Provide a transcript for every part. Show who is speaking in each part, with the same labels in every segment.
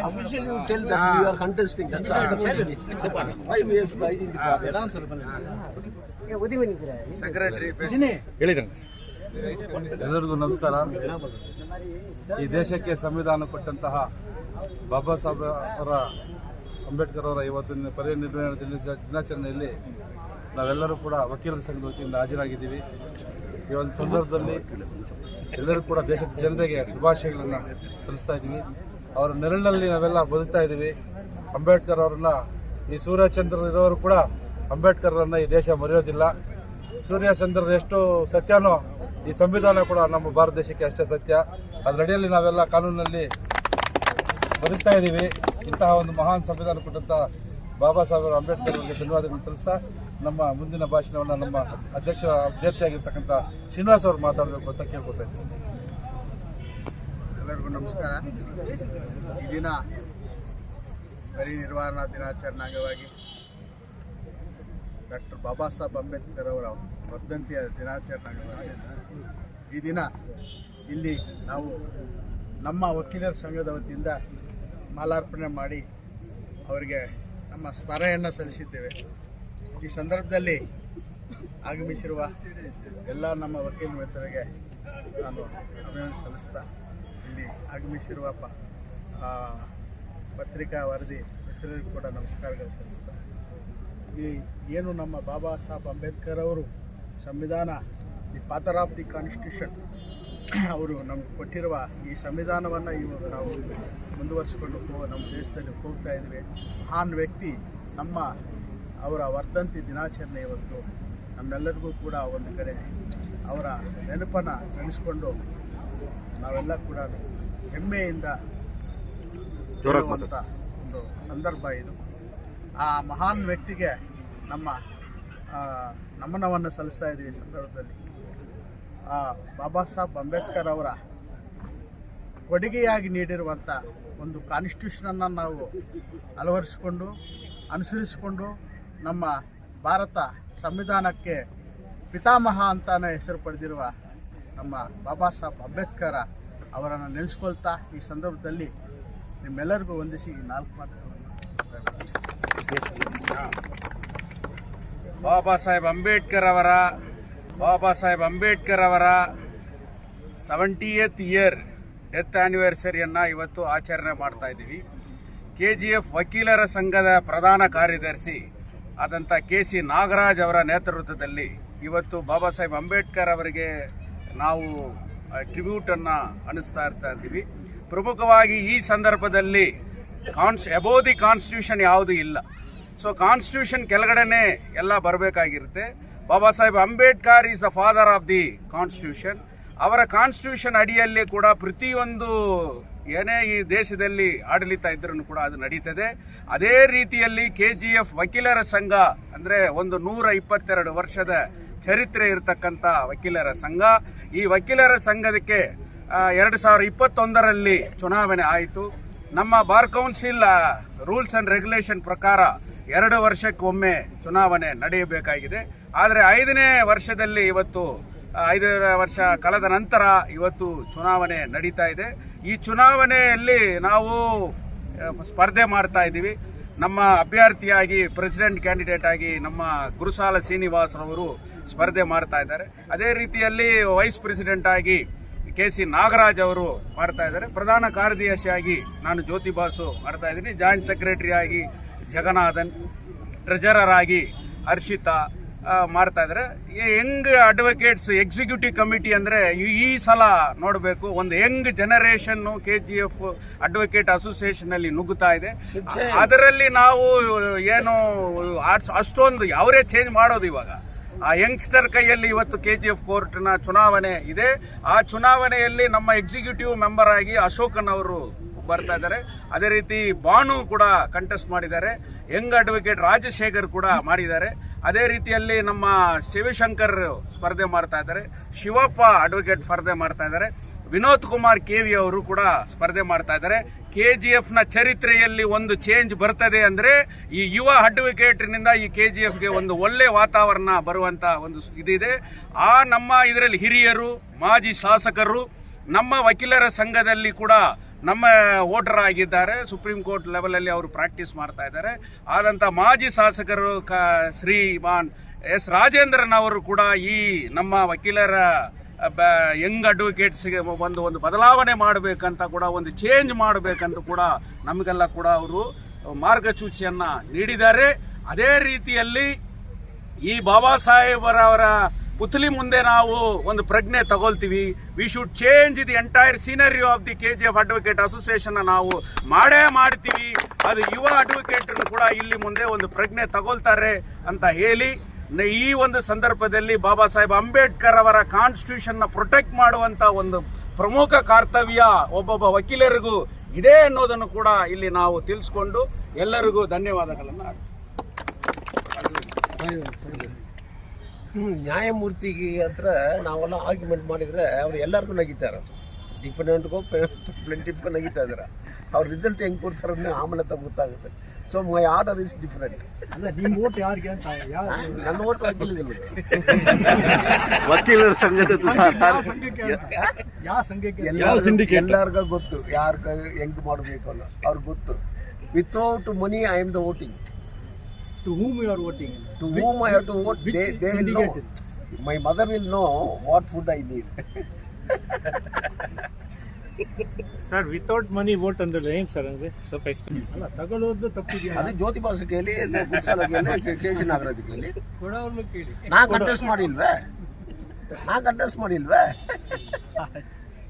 Speaker 1: Officially, you tell that you are contesting. That's all. Why we have to identify?
Speaker 2: Secretary. ಎಲ್ಲರಿಗೂ ನಮಸ್ಕಾರ. ಈ ದೇಶಕ್ಕೆ ಸಂವಿಧಾನ ಕೊಟ್ಟಂತಹ ಬಾಬಾ ಸಾಹೇಬ್ ಅಂಬೇಡ್ಕರ್ ಅವರ ಇವತ್ತಿನ ಪರಿನಿರ್ವಾಣ ದಿನಾಚರಣೆಯಲ್ಲಿ ನಾವೆಲ್ಲರೂ ಕೂಡ ವಕೀಲರ ಸಂಘದ ವತಿಯಿಂದ ಹಾಜರಾಗಿದ್ದೀವಿ. ಈ ಒಂದು ಸಂದರ್ಭದಲ್ಲಿ ಎಲ್ಲರೂ ಕೂಡ ದೇಶದ ಜನತೆಗೆ ಶುಭಾಶಯಗಳನ್ನು ಸಲ್ಲಿಸ್ತಾ ಇದ್ದೀವಿ. ಅವರ ನೆರಳಿನಲ್ಲಿ ನಾವೆಲ್ಲ ಬದುಕ್ತಾ ಇದ್ದೀವಿ. ಅಂಬೇಡ್ಕರ್ ಅವರನ್ನ ಈ ಸೂರ್ಯಚಂದ್ರ ಇರೋರು ಕೂಡ ಅಂಬೇಡ್ಕರ್ ಅವರನ್ನ ಈ ದೇಶ ಮರೆಯೋದಿಲ್ಲ. ಸೂರ್ಯಚಂದ್ರನ ಎಷ್ಟು ಸತ್ಯನೋ ಈ ಸಂವಿಧಾನ ಕೂಡ ನಮ್ಮ ಭಾರತ ದೇಶಕ್ಕೆ ಅಷ್ಟೇ ಸತ್ಯ. ಅದರಡಿಯಲ್ಲಿ ನಾವೆಲ್ಲ ಕಾನೂನಿನಲ್ಲಿ ಬದುಕ್ತಾ ಇದ್ದೀವಿ. ಇಂತಹ ಒಂದು ಮಹಾನ್ ಸಂವಿಧಾನ ಕೊಟ್ಟಂತ ಬಾಬಾ ಸಾಹೇಬ್ ಅಂಬೇಡ್ಕರ್ ಅವರಿಗೆ ಧನ್ಯವಾದಗಳನ್ನು ತಿಳಿಸ್ತಾ ನಮ್ಮ ಮುಂದಿನ ಭಾಷಣವನ್ನು ನಮ್ಮ ಅಧ್ಯಕ್ಷ ಅಭ್ಯರ್ಥಿಯಾಗಿರ್ತಕ್ಕಂಥ ಶ್ರೀನಿವಾಸ್ ಅವರು ಮಾತಾಡಬೇಕು ಅಂತ ಕೇಳ್ಕೊತಾ ಇದ್ದೀನಿ.
Speaker 3: ಎಲ್ಲರಿಗೂ ನಮಸ್ಕಾರ. ಈ ದಿನ ಪರಿನಿರ್ವಾಣ ದಿನಾಚರಣೆ ಅಂಗವಾಗಿ ಡಾಕ್ಟರ್ ಬಾಬಾ ಸಾಹೇಬ್ ಅಂಬೇಡ್ಕರ್ ಅವರ ವರ್ಧಂತಿಯ ದಿನಾಚರಣೆ ಅಂಗವಾಗಿ ಈ ದಿನ ಇಲ್ಲಿ ನಾವು ನಮ್ಮ ವಕೀಲರ ಸಂಘದ ವತಿಯಿಂದ ಮಾಲಾರ್ಪಣೆ ಮಾಡಿ ಅವರಿಗೆ ನಮ್ಮ ಸ್ಮರಣೆಯನ್ನು ಸಲ್ಲಿಸಿದ್ದೇವೆ. ಈ ಸಂದರ್ಭದಲ್ಲಿ ಆಗಮಿಸಿರುವ ಎಲ್ಲ ನಮ್ಮ ವಕೀಲ ಮಿತ್ರರಿಗೆ ನಾನು ಅಭಿನಂದನೆ ಸಲ್ಲಿಸ್ತಾ, ಇಲ್ಲಿ ಆಗಮಿಸಿರುವ ಪತ್ರಿಕಾ ವರದಿ ಮಿತ್ರರಿಗೂ ಕೂಡ ನಮಸ್ಕಾರಗಳು ಸಲ್ಲಿಸ್ತಾ, ಈ ಏನು ನಮ್ಮ ಬಾಬಾ ಸಾಹೇಬ್ ಅಂಬೇಡ್ಕರ್ ಅವರು ಸಂವಿಧಾನ, the father of the constitution, ಅವರು ನಮ್ಗೆ ಕೊಟ್ಟಿರುವ ಈ ಸಂವಿಧಾನವನ್ನು ಇವಾಗ ನಾವು ಮುಂದುವರಿಸಿಕೊಂಡು ನಮ್ಮ ದೇಶದಲ್ಲಿ ಹೋಗ್ತಾ ಇದ್ದೀವಿ. ಮಹಾನ್ ವ್ಯಕ್ತಿ, ನಮ್ಮ ಅವರ ವರ್ಧಂತಿ ದಿನಾಚರಣೆ ಇವತ್ತು ನಮ್ಮೆಲ್ಲರಿಗೂ ಕೂಡ ಒಂದು ಕಡೆ ಅವರ ನೆನಪನ್ನು ನೆನೆಸ್ಕೊಂಡು ನಾವೆಲ್ಲ ಕೂಡ ಹೆಮ್ಮೆಯಿಂದ ಹೇಳುವಂಥ ಒಂದು ಸಂದರ್ಭ ಇದು. ಆ ಮಹಾನ್ ವ್ಯಕ್ತಿಗೆ ನಮ್ಮ ನಮನವನ್ನು ಸಲ್ಲಿಸ್ತಾ ಇದ್ದೀವಿ. ಈ ಸಂದರ್ಭದಲ್ಲಿ ಬಾಬಾ ಸಾಹೇಬ್ ಅಂಬೇಡ್ಕರ್ ಅವರ ಕೊಡುಗೆಯಾಗಿ ನೀಡಿರುವಂಥ ಒಂದು ಕಾನ್ಸ್ಟಿಟ್ಯೂಷನನ್ನು ನಾವು ಅಳವಡಿಸಿಕೊಂಡು ಅನುಸರಿಸಿಕೊಂಡು ನಮ್ಮ ಭಾರತ ಸಂವಿಧಾನಕ್ಕೆ ಪಿತಾಮಹ ಅಂತಾನೆ ಹೆಸರು ಪಡೆದಿರುವ ನಮ್ಮ ಬಾಬಾ ಸಾಹೇಬ್ ಅಂಬೇಡ್ಕರ್ ಅವರನ್ನು ನೆನೆಸ್ಕೊಳ್ತಾ ಈ ಸಂದರ್ಭದಲ್ಲಿ ನಿಮ್ಮೆಲ್ಲರಿಗೂ ವಂದಿಸಿ 4 ಮಾತುಗಳನ್ನು.
Speaker 2: ಬಾಬಾ ಸಾಹೇಬ್ ಅಂಬೇಡ್ಕರ್ ಅವರ 70th ಇಯರ್ ಡೆತ್ ಆನಿವರ್ಸರಿಯನ್ನು ಇವತ್ತು ಆಚರಣೆ ಮಾಡ್ತಾ ಇದ್ದೀವಿ. KGF ವಕೀಲರ ಸಂಘದ ಪ್ರಧಾನ ಕಾರ್ಯದರ್ಶಿ ಆದಂಥ KC ನಾಗರಾಜ್ ಅವರ ನೇತೃತ್ವದಲ್ಲಿ ಇವತ್ತು ಬಾಬಾ ಸಾಹೇಬ್ ಅಂಬೇಡ್ಕರ್ ಅವರಿಗೆ ನಾವು ಟ್ರಿಬ್ಯೂಟನ್ನು ಅನ್ನಿಸ್ತಾ ಇದ್ದೀವಿ. ಪ್ರಮುಖವಾಗಿ ಈ ಸಂದರ್ಭದಲ್ಲಿ ಅಬೌವ್ ದಿ ಕಾನ್ಸ್ಟಿಟ್ಯೂಷನ್ ಯಾವುದೂ ಇಲ್ಲ. ಸೊ ಕಾನ್ಸ್ಟಿಟ್ಯೂಷನ್ ಕೆಳಗಡೆನೆ ಎಲ್ಲ ಬರಬೇಕಾಗಿರುತ್ತೆ. Baba Saheb Ambedkar is the father of the constitution. ಅವರ ಕಾನ್ಸ್ಟಿಟ್ಯೂಷನ್ ಅಡಿಯಲ್ಲಿ ಕೂಡ ಪ್ರತಿಯೊಂದು ಏನೇ ಈ ದೇಶದಲ್ಲಿ ಆಡಳಿತ ಇದ್ರೂ ಕೂಡ ಅದು ನಡೀತದೆ. ಅದೇ ರೀತಿಯಲ್ಲಿ KGF ವಕೀಲರ ಸಂಘ ಅಂದರೆ ಒಂದು 122 ವರ್ಷದ ಚರಿತ್ರೆ ಇರತಕ್ಕಂಥ ವಕೀಲರ ಸಂಘ. ಈ ವಕೀಲರ ಸಂಘದಕ್ಕೆ 2021ರಲ್ಲಿ ಚುನಾವಣೆ ಆಯಿತು. ನಮ್ಮ bar council rules and regulation ಪ್ರಕಾರ 2 ವರ್ಷಕ್ಕೊಮ್ಮೆ ಚುನಾವಣೆ ನಡೆಯಬೇಕಾಗಿದೆ. ಆದರೆ 5ನೇ ವರ್ಷದಲ್ಲಿ ಇವತ್ತು 5 ವರ್ಷ ಕಳೆದ ನಂತರ ಇವತ್ತು ಚುನಾವಣೆ ನಡೀತಾ ಇದೆ. ಈ ಚುನಾವಣೆಯಲ್ಲಿ ನಾವು ಸ್ಪರ್ಧೆ ಮಾಡ್ತಾ ಇದ್ದೀವಿ. ನಮ್ಮ ಅಭ್ಯರ್ಥಿಯಾಗಿ ಪ್ರೆಸಿಡೆಂಟ್ ಕ್ಯಾಂಡಿಡೇಟ್ ಆಗಿ ನಮ್ಮ ಗುರುಸಾಲ ಶ್ರೀನಿವಾಸರವರು ಸ್ಪರ್ಧೆ ಮಾಡ್ತಾ ಇದ್ದಾರೆ. ಅದೇ ರೀತಿಯಲ್ಲಿ ವೈಸ್ ಪ್ರೆಸಿಡೆಂಟ್ ಆಗಿ KC ನಾಗರಾಜ್ ಅವರು ಮಾಡ್ತಾ ಇದ್ದಾರೆ. ಪ್ರಧಾನ ಕಾರ್ಯದರ್ಶಿಯಾಗಿ ನಾನು ಜ್ಯೋತಿ ಬಾಸು ಮಾಡ್ತಾ ಇದ್ದೀನಿ. ಜಾಯಿಂಟ್ ಸೆಕ್ರೆಟರಿ ಆಗಿ ಜಗನ್ನಾಥನ್, ಟ್ರೆಜರರ್ ಆಗಿ ಹರ್ಷಿತಾ ಮಾಡ್ತಾ ಇದ್ದಾರೆ. ಯಂಗ್ ಅಡ್ವೊಕೇಟ್ಸ್ ಎಕ್ಸಿಕ್ಯೂಟಿವ್ ಕಮಿಟಿ ಅಂದರೆ ಈ ಸಲ ನೋಡಬೇಕು, ಒಂದು Young generation KGF advocate association ಅಲ್ಲಿ ನುಗ್ಗುತ್ತಾ ಇದೆ. ಅದರಲ್ಲಿ ನಾವು ಏನು ಅಷ್ಟೊಂದು ಯಾವರೇ ಚೇಂಜ್ ಮಾಡೋದು ಇವಾಗ ಆ ಯಂಗ್ಸ್ಟರ್ ಕೈಯಲ್ಲಿ ಇವತ್ತು KGF ಕೋರ್ಟ್ನ ಚುನಾವಣೆ ಇದೆ. ಆ ಚುನಾವಣೆಯಲ್ಲಿ ನಮ್ಮ ಎಕ್ಸಿಕ್ಯೂಟಿವ್ ಮೆಂಬರ್ ಆಗಿ ಅಶೋಕನ್ ಅವರು ಬರ್ತಾ ಇದ್ದಾರೆ. ಅದೇ ರೀತಿ ಬಾನು ಕೂಡ ಕಂಟೆಸ್ಟ್ ಮಾಡಿದ್ದಾರೆ. ಯಂಗ್ ಅಡ್ವೊಕೇಟ್ ರಾಜಶೇಖರ್ ಕೂಡ ಮಾಡಿದ್ದಾರೆ. ಅದೇ ರೀತಿಯಲ್ಲಿ ನಮ್ಮ ಶಿವಶಂಕರ್ ಸ್ಪರ್ಧೆ ಮಾಡ್ತಾ ಇದ್ದಾರೆ, ಶಿವಪ್ಪ ಅಡ್ವೊಕೇಟ್ ಸ್ಪರ್ಧೆ ಮಾಡ್ತಾ ಇದ್ದಾರೆ, ವಿನೋದ್ ಕುಮಾರ್ ಕೆವಿ ಅವರು ಕೂಡ ಸ್ಪರ್ಧೆ ಮಾಡ್ತಾ ಇದ್ದಾರೆ. KGF ನ ಚರಿತ್ರೆಯಲ್ಲಿ ಒಂದು ಚೇಂಜ್ ಬರ್ತದೆ ಅಂದ್ರೆ ಈ ಯುವ ಅಡ್ವೊಕೇಟ್ನಿಂದ ಈ KGFಗೆ ಒಂದು ಒಳ್ಳೆ ವಾತಾವರಣ ಬರುವಂತ ಒಂದು ಇದಿದೆ. ನಮ್ಮ ಇದರಲ್ಲಿ ಹಿರಿಯರು, ಮಾಜಿ ಶಾಸಕರು, ನಮ್ಮ ವಕೀಲರ ಸಂಘದಲ್ಲಿ ಕೂಡ ನಮ್ಮ ವೋಟರ್ ಆಗಿದ್ದಾರೆ. ಸುಪ್ರೀಂ ಕೋರ್ಟ್ ಲೆವೆಲ್ ಅಲ್ಲಿ ಅವರು ಪ್ರಾಕ್ಟೀಸ್ ಮಾಡ್ತಾ ಇದ್ದಾರೆ. ಆದಂತ ಮಾಜಿ ಶಾಸಕರು ಶ್ರೀಮಾನ್ ಎಸ್ ರಾಜೇಂದ್ರನ್ ಅವರು ಕೂಡ ಈ ನಮ್ಮ ವಕೀಲರ ಯಂಗ್ ಅಡ್ವೊಕೇಟ್ಸ್ಗೆ ಒಂದು ಬದಲಾವಣೆ ಮಾಡಬೇಕಂತ ಕೂಡ, ಒಂದು ಚೇಂಜ್ ಮಾಡಬೇಕಂತ ಕೂಡ ನಮಗೆಲ್ಲ ಕೂಡ ಅವರು ಮಾರ್ಗಸೂಚಿಯನ್ನ ನೀಡಿದ್ದಾರೆ. ಅದೇ ರೀತಿಯಲ್ಲಿ ಈ ಬಾಬಾ ಸಾಹೇಬರವರ ಪುತ್ಲಿ ಮುಂದೆ ನಾವು ಒಂದು ಪ್ರಜ್ಞೆ ತಗೊಳ್ತೀವಿ. We should change the entire scenery of the KGF advocate association ನಾವು ಮಾಡೇ ಮಾಡ್ತೀವಿ. ಅದು ಯುವ ಅಡ್ವೊಕೇಟ್ ಕೂಡ ಇಲ್ಲಿ ಮುಂದೆ ಒಂದು ಪ್ರಜ್ಞೆ ತಗೊಳ್ತಾರೆ ಅಂತ ಹೇಳಿ, ಈ ಒಂದು ಸಂದರ್ಭದಲ್ಲಿ ಬಾಬಾ ಸಾಹೇಬ್ ಅಂಬೇಡ್ಕರ್ ಅವರ ಕಾನ್ಸ್ಟಿಟ್ಯೂಷನ್ ನ ಪ್ರೊಟೆಕ್ಟ್ ಮಾಡುವಂತ ಒಂದು ಪ್ರಮುಖ ಕರ್ತವ್ಯ ಒಬ್ಬೊಬ್ಬ ವಕೀಲರಿಗೂ ಇದೆ ಅನ್ನೋದನ್ನು ಕೂಡ ಇಲ್ಲಿ ನಾವು ತಿಳಿಸ್ಕೊಂಡು ಎಲ್ಲರಿಗೂ ಧನ್ಯವಾದಗಳನ್ನು.
Speaker 1: ನ್ಯಾಯಮೂರ್ತಿಗೆ ಹತ್ರ ನಾವೆಲ್ಲ ಆರ್ಗ್ಯುಮೆಂಟ್ ಮಾಡಿದ್ರೆ ಅವ್ರು ಎಲ್ಲರಿಗೂ ನಗಿತಾರೆ. ಡಿಪೆಂಡೆಂಟ್ಗೂ ಪ್ಲೆಂಟಿಫ್ಗೂ ನಗಿತಾ ಇದಾರೆ. ಅವ್ರ ರಿಸಲ್ಟ್ ಹೆಂಗೆ ಕೊಡ್ತಾರೆ ಆಮೇಲೆ ಗೊತ್ತಾಗುತ್ತೆ. So my order is different.
Speaker 3: ನಿಮ್ಮ ಓಟ್ ಯಾರಿಗೆ ಅಂತ?
Speaker 1: ನನ್ನ ಓಟ್
Speaker 3: ವಕೀಲರ ಸಂಘದ ಎಲ್ಲರಿಗೂ ಗೊತ್ತು ಯಾರು ಹೆಂಗ್ ಮಾಡಬೇಕು ಅನ್ನೋ ಅವ್ರಿಗೆ ಗೊತ್ತು. Without money I am the voting.
Speaker 4: To whom you are voting?
Speaker 1: To whom I have to vote, they will know. My mother will know what food I need.
Speaker 4: Sir, without money vote ಅಂದ್ರೆ ಏನು sir ಅಂದ್ರೆ ಸ್ವಲ್ಪ explain. ಅಲ್ಲ ತಗೊಳ್ಳೋದು ತಪ್ಪಿದೆಯಾ?
Speaker 1: ಅದು ಜ್ಯೋತಿ boss ಕೇಳಿ, ಕುಶಾಲ ಕೇಳಿ, KC Nagaraj ಕೇಳಿ.
Speaker 4: ಕೊಡೋರ್ನು ಕೇಳಿ.
Speaker 1: ನಾ ಕಂಟೆಸ್ಟ್ ಮಾಡಿಲ್ವೇ?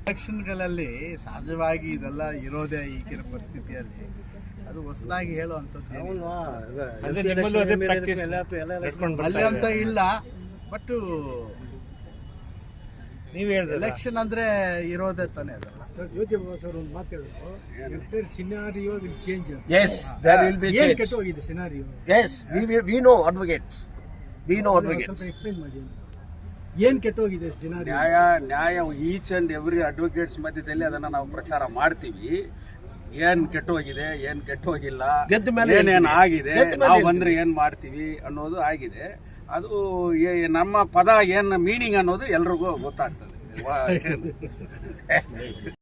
Speaker 3: ಎಲೆಕ್ಷನ್ಗಳಲ್ಲಿ ಸಹಜವಾಗಿ ಇದೆಲ್ಲ ಇರೋದೇ ಈಗಿನ ಪರಿಸ್ಥಿತಿಯಲ್ಲಿ. ಅದು ಹೊಸದಾಗಿ ಹೇಳುವಂಥದ್ದು ಅಲ್ಲಿ ಅಂತ ಇಲ್ಲ. ಬಟ್
Speaker 4: ನೀವು ಹೇಳಿದ್ರೆ
Speaker 3: ಎಲೆಕ್ಷನ್ ಅಂದ್ರೆ ಇರೋದೇ ತಾನೇ ಅದಲ್ಲ.
Speaker 4: ಜ್ಯೋತಿ ಬಾಬು ಸರ್ ಒಂದು ಮಾತು ಹೇಳಿದ್ರು, entire scenario will change.
Speaker 1: Yes, there will be change.
Speaker 4: ಕೆಟ್ಟೋಗಿದೆ scenario.
Speaker 1: Yes, we know advocates.
Speaker 4: ಸ್ವಲ್ಪ ಎಕ್ಸ್ಪ್ಲೇನ್ ಮಾಡಿ. ಏನ್ ಕೆಟ್ಟೋಗಿದೆ ಸಿನಾರಿಯೋ?
Speaker 2: ನ್ಯಾಯ ಈಚ್ ಅಂಡ್ ಎವ್ರಿ ಅಡ್ವೊಕೇಟ್ಸ್ ಮಧ್ಯದಲ್ಲಿ ಅದನ್ನ ನಾವು ಪ್ರಚಾರ ಮಾಡ್ತೀವಿ. ಏನ್ ಕೆಟ್ಟೋಗಿದೆ, ಏನ್ ಕೆಟ್ಟೋಗಿಲ್ಲ, ಏನೇನ್ ಆಗಿದೆ, ನಾವು ಬಂದ್ರೆ ಏನ್ ಮಾಡ್ತೀವಿ ಅನ್ನೋದು ಆಗಿದೆ. ಅದು ನಮ್ಮ ಪದ ಏನ್ ಮೀನಿಂಗ್ ಅನ್ನೋದು ಎಲ್ರಿಗೂ ಗೊತ್ತಾಗ್ತದೆ.